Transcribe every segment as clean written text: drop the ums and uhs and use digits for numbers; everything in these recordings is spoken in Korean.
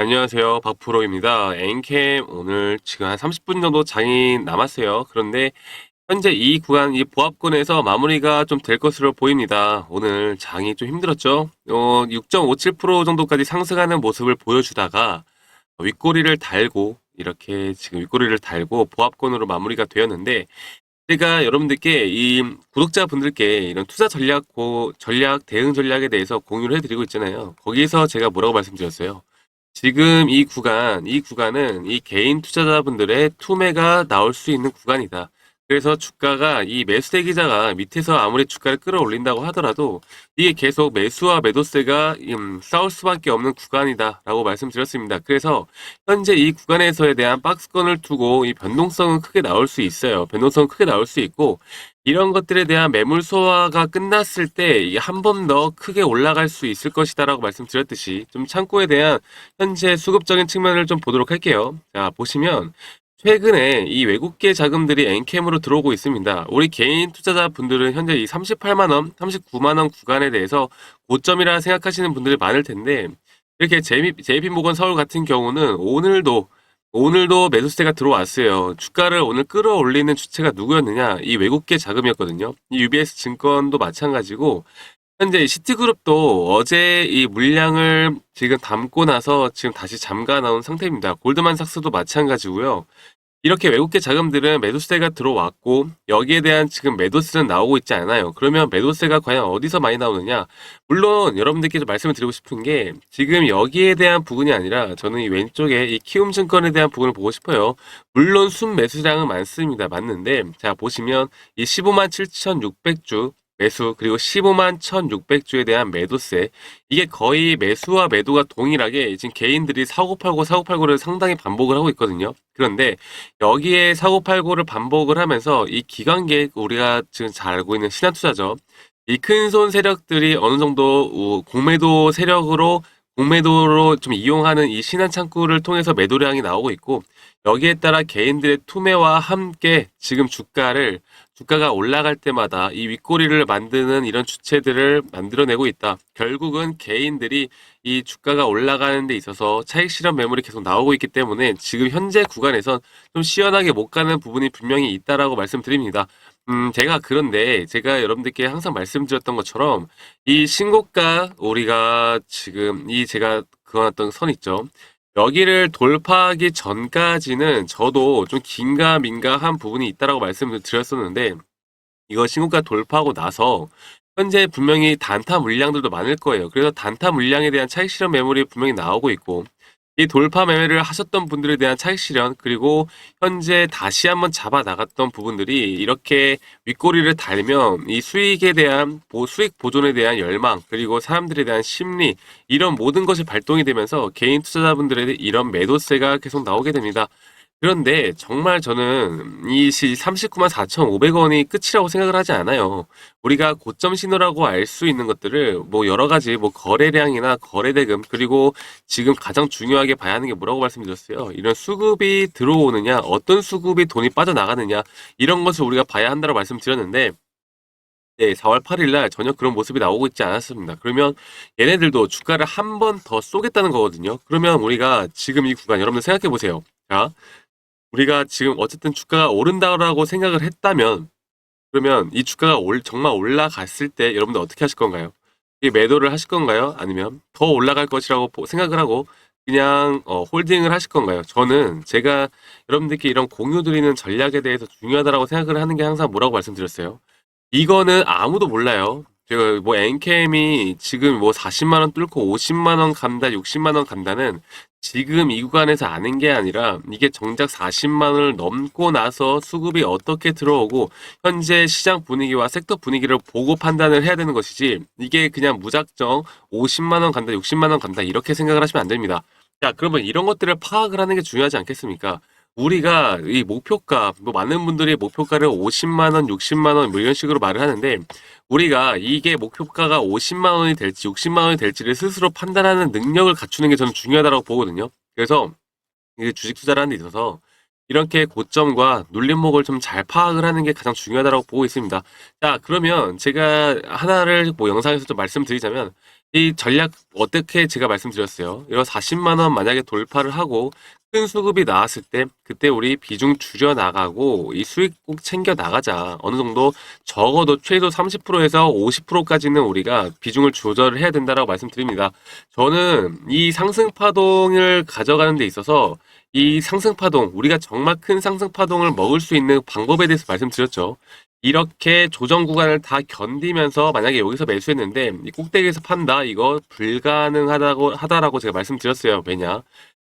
안녕하세요. 박프로입니다. 엔캠 오늘 지금 한 30분 정도 장이 남았어요. 그런데 현재 이 구간, 이 보합권에서 마무리가 좀 될 것으로 보입니다. 오늘 장이 좀 힘들었죠? 6.57% 정도까지 상승하는 모습을 보여주다가 윗꼬리를 달고 이렇게 지금 윗꼬리를 달고 보합권으로 마무리가 되었는데 제가 여러분들께 이 구독자분들께 이런 투자 전략, 대응 전략에 대해서 공유를 해드리고 있잖아요. 거기서 제가 뭐라고 말씀드렸어요? 지금 이 구간은 이 개인 투자자분들의 투매가 나올 수 있는 구간이다. 그래서 주가가 이 매수세 기자가 밑에서 아무리 주가를 끌어올린다고 하더라도 이게 계속 매수와 매도세가 싸울 수밖에 없는 구간이다라고 말씀드렸습니다. 그래서 현재 이 구간에서에 대한 박스권을 두고 이 변동성은 크게 나올 수 있어요. 변동성은 크게 나올 수 있고 이런 것들에 대한 매물 소화가 끝났을 때 한 번 더 크게 올라갈 수 있을 것이다라고 말씀드렸듯이 좀 창고에 대한 현재 수급적인 측면을 좀 보도록 할게요. 자, 보시면 최근에 이 외국계 자금들이 엔캠으로 들어오고 있습니다. 우리 개인 투자자분들은 현재 이 38만 원, 39만 원 구간에 대해서 고점이라 생각하시는 분들이 많을 텐데 이렇게 JP모건 서울 같은 경우는 오늘도 매수세가 들어왔어요. 주가를 오늘 끌어올리는 주체가 누구였느냐? 이 외국계 자금이었거든요. 이 UBS 증권도 마찬가지고 현재 시티그룹도 어제 이 물량을 지금 담고 나서 지금 다시 잠가 나온 상태입니다. 골드만삭스도 마찬가지고요. 이렇게 외국계 자금들은 매도세가 들어왔고 여기에 대한 지금 매도세는 나오고 있지 않아요. 그러면 매도세가 과연 어디서 많이 나오느냐? 물론 여러분들께 좀 말씀을 드리고 싶은 게 지금 여기에 대한 부분이 아니라 저는 이 왼쪽에 이 키움증권에 대한 부분을 보고 싶어요. 물론 순매수량은 많습니다. 맞는데 자 보시면 이 15만 7,600주 매수 그리고 15만 1,600주에 대한 매도세 이게 거의 매수와 매도가 동일하게 지금 개인들이 사고팔고를 상당히 반복을 하고 있거든요. 그런데 여기에 사고팔고를 반복을 하면서 이 기관계 우리가 지금 잘 알고 있는 신한투자죠. 이 큰손 세력들이 어느 정도 공매도로 좀 이용하는 이 신한 창구를 통해서 매도량이 나오고 있고 여기에 따라 개인들의 투매와 함께 지금 주가가 올라갈 때마다 이 윗꼬리를 만드는 이런 주체들을 만들어내고 있다. 결국은 개인들이 이 주가가 올라가는 데 있어서 차익 실현 매물이 계속 나오고 있기 때문에 지금 현재 구간에선 좀 시원하게 못 가는 부분이 분명히 있다라고 말씀드립니다. 제가 여러분들께 항상 말씀드렸던 것처럼 이 신고가 우리가 지금 제가 그어놨던 선 있죠. 여기를 돌파하기 전까지는 저도 좀 긴가민가한 부분이 있다라고 말씀을 드렸었는데 이거 신고가 돌파하고 나서 현재 분명히 단타 물량들도 많을 거예요. 그래서 단타 물량에 대한 차익 실현 매물이 분명히 나오고 있고 이 돌파 매매를 하셨던 분들에 대한 차익 실현 그리고 현재 다시 한번 잡아 나갔던 부분들이 이렇게 윗꼬리를 달면 이 수익 보존에 대한 열망 그리고 사람들에 대한 심리 이런 모든 것이 발동이 되면서 개인 투자자분들의 이런 매도세가 계속 나오게 됩니다. 그런데 정말 저는 이 39만 4,500원이 끝이라고 생각을 하지 않아요. 우리가 고점 신호라고 알 수 있는 것들을 뭐 여러 가지 뭐 거래량이나 거래대금 그리고 지금 가장 중요하게 봐야 하는 게 뭐라고 말씀드렸어요. 이런 수급이 들어오느냐, 어떤 수급이 돈이 빠져나가느냐 이런 것을 우리가 봐야 한다고 말씀드렸는데 네, 4월 8일 날 전혀 그런 모습이 나오고 있지 않았습니다. 그러면 얘네들도 주가를 한 번 더 쏘겠다는 거거든요. 그러면 우리가 지금 이 구간 여러분들 생각해 보세요. 자, 우리가 지금 어쨌든 주가가 오른다라고 생각을 했다면 그러면 이 주가가 정말 올라갔을 때 여러분들 어떻게 하실 건가요? 이 매도를 하실 건가요? 아니면 더 올라갈 것이라고 생각을 하고 그냥 홀딩을 하실 건가요? 저는 제가 여러분들께 이런 공유 드리는 전략에 대해서 중요하다고 생각을 하는 게 항상 뭐라고 말씀드렸어요? 이거는 아무도 몰라요. 제가 뭐 엔캠이 지금 뭐 40만 원 뚫고 50만 원 간다, 60만 원 간다는 지금 이 구간에서 아는 게 아니라 이게 정작 40만 원을 넘고 나서 수급이 어떻게 들어오고 현재 시장 분위기와 섹터 분위기를 보고 판단을 해야 되는 것이지 이게 그냥 무작정 50만 원 간다, 60만 원 간다 이렇게 생각을 하시면 안 됩니다. 자, 그러면 이런 것들을 파악을 하는 게 중요하지 않겠습니까? 우리가 이 목표가, 뭐 많은 분들이 목표가를 50만 원, 60만 원, 뭐 이런 식으로 말을 하는데, 우리가 이게 목표가가 50만 원이 될지 60만 원이 될지를 스스로 판단하는 능력을 갖추는 게 저는 중요하다고 보거든요. 그래서 이게 주식 투자를 하는 데 있어서 이렇게 고점과 눌림목을 좀 잘 파악을 하는 게 가장 중요하다고 보고 있습니다. 자, 그러면 제가 하나를 뭐 영상에서 좀 말씀드리자면, 이 전략 어떻게 제가 말씀드렸어요. 이런 40만 원 만약에 돌파를 하고 큰 수급이 나왔을 때 그때 우리 비중 줄여 나가고 이 수익 꼭 챙겨 나가자. 어느 정도 적어도 최소 30%에서 50%까지는 우리가 비중을 조절을 해야 된다라고 말씀드립니다. 저는 이 상승 파동을 가져가는 데 있어서 이 상승 파동, 우리가 정말 큰 상승 파동을 먹을 수 있는 방법에 대해서 말씀드렸죠. 이렇게 조정 구간을 다 견디면서 만약에 여기서 매수했는데 이 꼭대기에서 판다 이거 불가능하다고 제가 말씀드렸어요. 왜냐?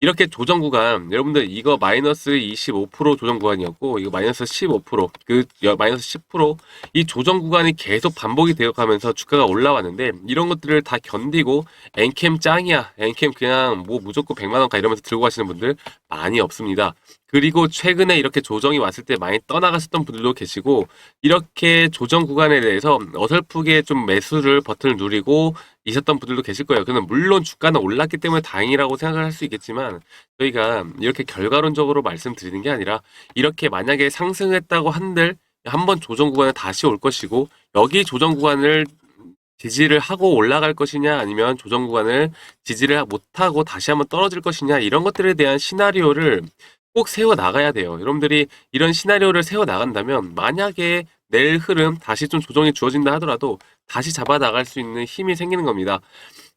이렇게 조정 구간 여러분들 이거 마이너스 25% 조정 구간이었고 이거 마이너스 15% 마이너스 10%이 조정 구간이 계속 반복이 되어 가면서 주가가 올라왔는데 이런 것들을 다 견디고 엔캠 짱이야 엔캠 그냥 뭐 무조건 100만 원가 이러면서 들고 가시는 분들 많이 없습니다. 그리고 최근에 이렇게 조정이 왔을 때 많이 떠나가셨던 분들도 계시고 이렇게 조정 구간에 대해서 어설프게 좀 매수를 버튼을 누리고 있었던 분들도 계실 거예요. 그는 물론 주가는 올랐기 때문에 다행이라고 생각을 할 수 있겠지만 저희가 이렇게 결과론적으로 말씀드리는 게 아니라 이렇게 만약에 상승했다고 한들 한번 조정 구간에 다시 올 것이고 여기 조정 구간을 지지를 하고 올라갈 것이냐 아니면 조정 구간을 지지를 못하고 다시 한번 떨어질 것이냐 이런 것들에 대한 시나리오를 꼭 세워 나가야 돼요. 여러분들이 이런 시나리오를 세워 나간다면 만약에 내일 흐름 다시 좀 조정이 주어진다 하더라도 다시 잡아 나갈 수 있는 힘이 생기는 겁니다.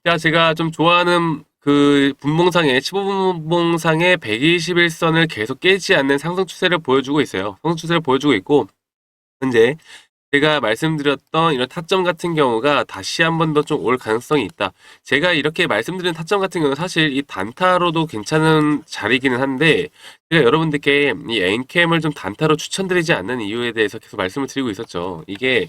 자, 제가 좀 좋아하는 그 분봉상에 15분봉상의 121선을 계속 깨지 않는 상승 추세를 보여주고 있어요. 상승 추세를 보여주고 있고 현재 제가 말씀드렸던 이런 타점 같은 경우가 다시 한 번 더 좀 올 가능성이 있다. 제가 이렇게 말씀드린 타점 같은 경우는 사실 이 단타로도 괜찮은 자리이기는 한데 제가 여러분들께 이 엔캠을 좀 단타로 추천드리지 않는 이유에 대해서 계속 말씀을 드리고 있었죠. 이게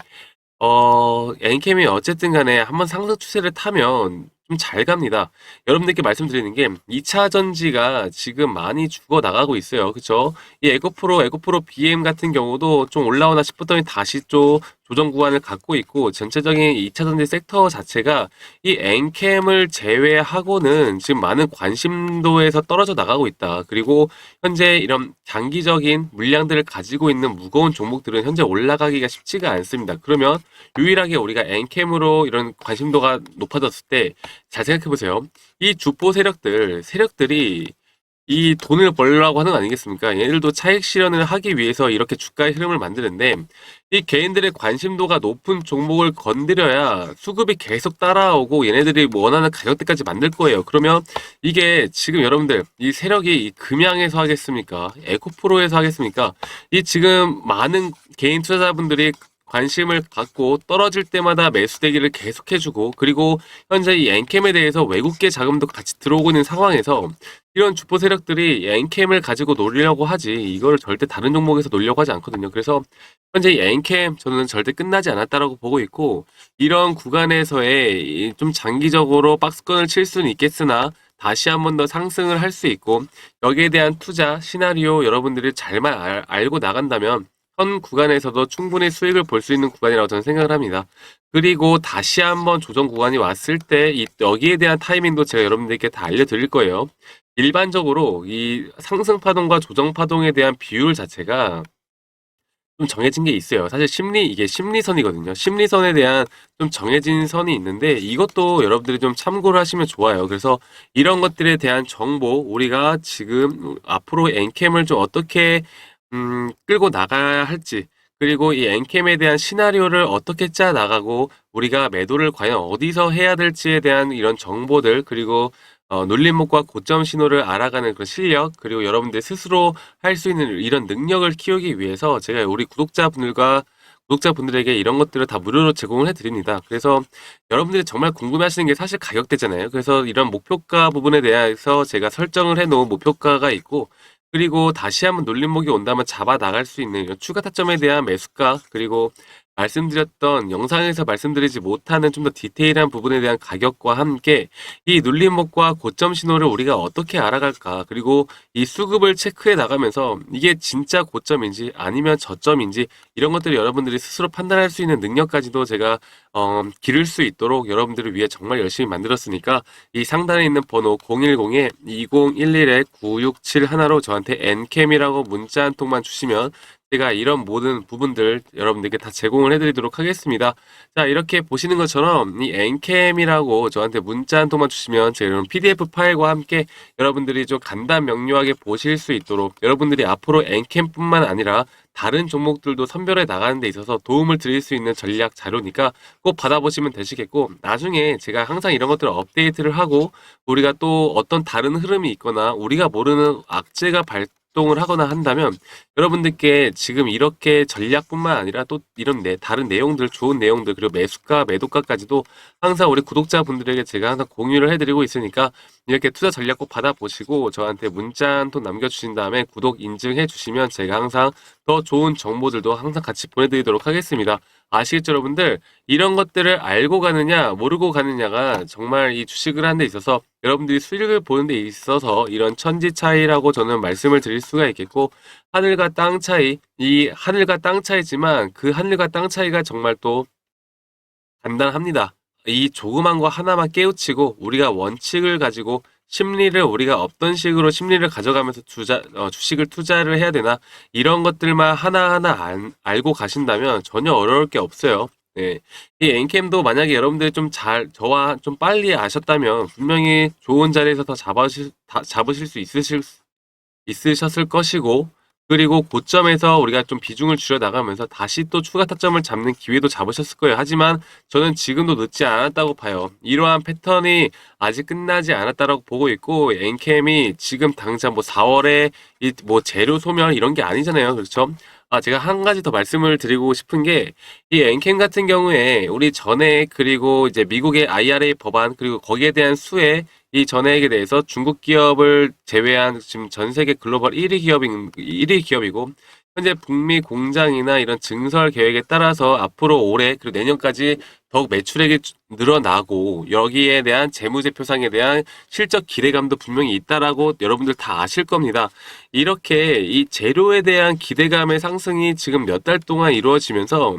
엔캠이 어쨌든 간에 한번 상승 추세를 타면 좀 잘 갑니다. 여러분들께 말씀드리는 게 2차 전지가 지금 많이 죽어 나가고 있어요. 그쵸? 이 에코프로 BM 같은 경우도 좀 올라오나 싶었더니 다시 좀 조정 구간을 갖고 있고 전체적인 2차 전지 섹터 자체가 이 엔캠을 제외하고는 지금 많은 관심도에서 떨어져 나가고 있다. 그리고 현재 이런 장기적인 물량들을 가지고 있는 무거운 종목들은 현재 올라가기가 쉽지가 않습니다. 그러면 유일하게 우리가 엔캠으로 이런 관심도가 높아졌을 때 잘 생각해 보세요. 이 주포 세력들이 이 돈을 벌려고 하는 거 아니겠습니까? 얘들도 차익 실현을 하기 위해서 이렇게 주가의 흐름을 만드는데 이 개인들의 관심도가 높은 종목을 건드려야 수급이 계속 따라오고 얘네들이 원하는 가격대까지 만들 거예요. 그러면 이게 지금 여러분들 이 세력이 이 금양에서 하겠습니까? 에코프로에서 하겠습니까? 이 지금 많은 개인 투자자분들이 관심을 갖고 떨어질 때마다 매수대기를 계속해주고 그리고 현재 이 엔캠에 대해서 외국계 자금도 같이 들어오고 있는 상황에서 이런 주포 세력들이 엔캠을 가지고 놀려고 하지 이거를 절대 다른 종목에서 놀려고 하지 않거든요. 그래서 현재 이 엔캠 저는 절대 끝나지 않았다라고 보고 있고 이런 구간에서의 좀 장기적으로 박스권을 칠 수는 있겠으나 다시 한 번 더 상승을 할 수 있고 여기에 대한 투자 시나리오 여러분들이 잘만 알고 나간다면 현 구간에서도 충분히 수익을 볼 수 있는 구간이라고 저는 생각을 합니다. 그리고 다시 한번 조정 구간이 왔을 때 여기에 대한 타이밍도 제가 여러분들께 다 알려드릴 거예요. 일반적으로 이 상승 파동과 조정 파동에 대한 비율 자체가 좀 정해진 게 있어요. 사실 이게 심리선이거든요. 심리선에 대한 좀 정해진 선이 있는데 이것도 여러분들이 좀 참고를 하시면 좋아요. 그래서 이런 것들에 대한 정보, 우리가 지금 앞으로 엔캠을 좀 어떻게 끌고 나가야 할지, 그리고 이 엔캠에 대한 시나리오를 어떻게 짜 나가고 우리가 매도를 과연 어디서 해야 될지에 대한 이런 정보들, 그리고 눌림목과 고점 신호를 알아가는 그런 실력, 그리고 여러분들 스스로 할 수 있는 이런 능력을 키우기 위해서 제가 우리 구독자분들에게 이런 것들을 다 무료로 제공을 해드립니다. 그래서 여러분들이 정말 궁금해하시는 게 사실 가격대잖아요. 그래서 이런 목표가 부분에 대해서 제가 설정을 해놓은 목표가가 있고, 그리고 다시 한번 눌림목이 온다면 잡아 나갈 수 있는 이런 추가 타점에 대한 매수가, 그리고 말씀드렸던 영상에서 말씀드리지 못하는 좀 더 디테일한 부분에 대한 가격과 함께 이 눌림목과 고점 신호를 우리가 어떻게 알아갈까, 그리고 이 수급을 체크해 나가면서 이게 진짜 고점인지 아니면 저점인지 이런 것들을 여러분들이 스스로 판단할 수 있는 능력까지도 제가 기를 수 있도록 여러분들을 위해 정말 열심히 만들었으니까 이 상단에 있는 번호 010-2011-9671로 저한테 엔캠이라고 문자 한 통만 주시면 제가 이런 모든 부분들 여러분들께 다 제공을 해드리도록 하겠습니다. 자, 이렇게 보시는 것처럼 이 엔캠이라고 저한테 문자 한 통만 주시면 제가 이런 PDF 파일과 함께 여러분들이 좀 간단 명료하게 보실 수 있도록 여러분들이 앞으로 엔캠뿐만 아니라 다른 종목들도 선별해 나가는 데 있어서 도움을 드릴 수 있는 전략 자료니까 꼭 받아보시면 되시겠고, 나중에 제가 항상 이런 것들을 업데이트를 하고 우리가 또 어떤 다른 흐름이 있거나 우리가 모르는 악재가 발동을 하거나 한다면 여러분들께 지금 이렇게 전략뿐만 아니라 또 이런 다른 내용들, 좋은 내용들, 그리고 매수가, 매도가까지도 항상 우리 구독자분들에게 제가 항상 공유를 해드리고 있으니까 이렇게 투자 전략 꼭 받아보시고 저한테 문자 한 통 남겨주신 다음에 구독 인증해 주시면 제가 항상 더 좋은 정보들도 항상 같이 보내드리도록 하겠습니다. 아시겠죠, 여러분들? 이런 것들을 알고 가느냐, 모르고 가느냐가 정말 이 주식을 하는 데 있어서 여러분들이 수익을 보는 데 있어서 이런 천지 차이라고 저는 말씀을 드릴 수가 있겠고, 하늘과 땅 차이, 이 하늘과 땅 차이지만 그 하늘과 땅 차이가 정말 또 간단합니다. 이 조그만 거 하나만 깨우치고 우리가 원칙을 가지고 심리를 우리가 어떤 식으로 심리를 가져가면서 주식을 투자를 해야 되나 이런 것들만 하나하나 알고 가신다면 전혀 어려울 게 없어요. 네. 이 엔캠도 만약에 여러분들이 좀 저와 좀 빨리 아셨다면 분명히 좋은 자리에서 더 잡으실 수 있으셨을 것이고, 그리고 고점에서 우리가 좀 비중을 줄여 나가면서 다시 또 추가 타점을 잡는 기회도 잡으셨을 거예요. 하지만 저는 지금도 늦지 않았다고 봐요. 이러한 패턴이 아직 끝나지 않았다라고 보고 있고, 엔캠이 지금 당장 뭐 4월에 이 뭐 재료 소멸 이런 게 아니잖아요. 그렇죠? 제가 한 가지 더 말씀을 드리고 싶은 게, 이 엔캠 같은 경우에 우리 전액, 그리고 이제 미국의 IRA 법안, 그리고 거기에 대한 수혜, 이 전액에 대해서 중국 기업을 제외한 지금 전 세계 글로벌 1위 기업이고, 현재 북미 공장이나 이런 증설 계획에 따라서 앞으로 올해 그리고 내년까지 더욱 매출액이 늘어나고 여기에 대한 재무제표상에 대한 실적 기대감도 분명히 있다라고 여러분들 다 아실 겁니다. 이렇게 이 재료에 대한 기대감의 상승이 지금 몇 달 동안 이루어지면서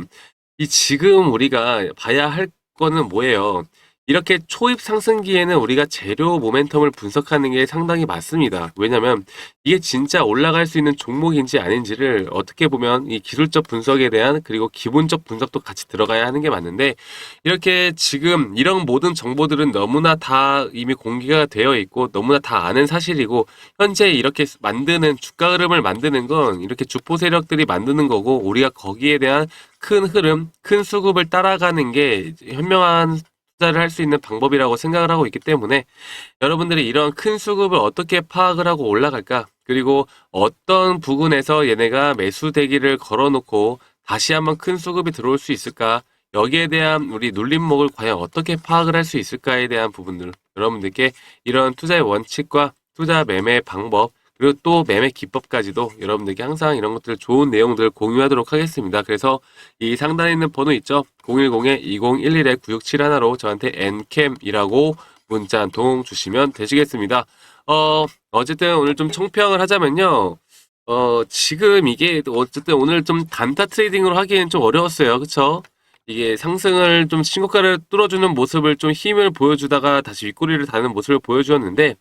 이 지금 우리가 봐야 할 거는 뭐예요? 이렇게 초입 상승기에는 우리가 재료 모멘텀을 분석하는 게 상당히 맞습니다. 왜냐면 이게 진짜 올라갈 수 있는 종목인지 아닌지를 어떻게 보면 이 기술적 분석에 대한 그리고 기본적 분석도 같이 들어가야 하는 게 맞는데, 이렇게 지금 이런 모든 정보들은 너무나 다 이미 공개가 되어 있고 너무나 다 아는 사실이고, 현재 이렇게 만드는 주가 흐름을 만드는 건 이렇게 주포 세력들이 만드는 거고, 우리가 거기에 대한 큰 흐름, 큰 수급을 따라가는 게 현명한 투자를 할 수 있는 방법이라고 생각을 하고 있기 때문에 여러분들이 이런 큰 수급을 어떻게 파악을 하고 올라갈까, 그리고 어떤 부분에서 얘네가 매수 대기를 걸어놓고 다시 한번 큰 수급이 들어올 수 있을까, 여기에 대한 우리 눌림목을 과연 어떻게 파악을 할 수 있을까에 대한 부분들 여러분들께 이런 투자의 원칙과 투자 매매 방법, 그리고 또 매매 기법까지도 여러분들께 항상 이런 것들 좋은 내용들 공유하도록 하겠습니다. 그래서 이 상단에 있는 번호 있죠? 010-2011-9671로 저한테 엔캠이라고 문자 한 통 주시면 되시겠습니다. 어쨌든 오늘 좀 총평을 하자면요. 지금 이게 어쨌든 오늘 좀 단타 트레이딩으로 하기엔 좀 어려웠어요. 그쵸? 이게 상승을 좀 신고가를 뚫어주는 모습을 좀 힘을 보여주다가 다시 윗꼬리를 다는 모습을 보여주었는데,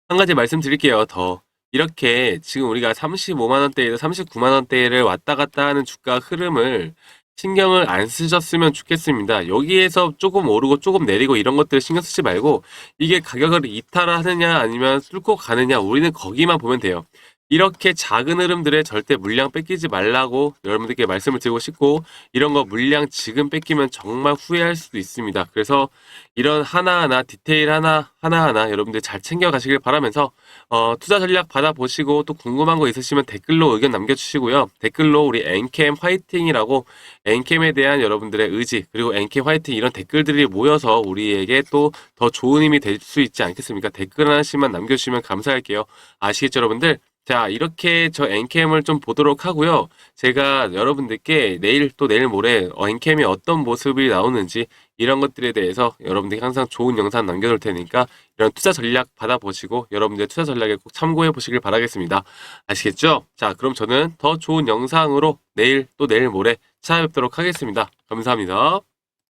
한 가지 말씀드릴게요. 더 이렇게 지금 우리가 35만 원대에서 39만 원대를 왔다 갔다 하는 주가 흐름을 신경을 안 쓰셨으면 좋겠습니다. 여기에서 조금 오르고 조금 내리고 이런 것들 신경 쓰지 말고 이게 가격을 이탈하느냐 아니면 뚫고 가느냐, 우리는 거기만 보면 돼요. 이렇게 작은 흐름들에 절대 물량 뺏기지 말라고 여러분들께 말씀을 드리고 싶고, 이런 거 물량 지금 뺏기면 정말 후회할 수도 있습니다. 그래서 이런 하나하나 디테일 하나하나 여러분들 잘 챙겨 가시길 바라면서 투자 전략 받아보시고 또 궁금한 거 있으시면 댓글로 의견 남겨주시고요. 댓글로 우리 엔캠 화이팅이라고 엔캠에 대한 여러분들의 의지, 그리고 엔캠 화이팅 이런 댓글들이 모여서 우리에게 또 더 좋은 힘이 될 수 있지 않겠습니까? 댓글 하나씩만 남겨주시면 감사할게요. 아시겠죠, 여러분들? 자, 이렇게 저 엔캠을 좀 보도록 하고요. 제가 여러분들께 내일 또 내일 모레 엔캠이 어떤 모습이 나오는지 이런 것들에 대해서 여러분들이 항상 좋은 영상 남겨둘 테니까 이런 투자 전략 받아보시고 여러분들의 투자 전략에 꼭 참고해 보시길 바라겠습니다. 아시겠죠? 자, 그럼 저는 더 좋은 영상으로 내일 또 내일 모레 찾아뵙도록 하겠습니다. 감사합니다.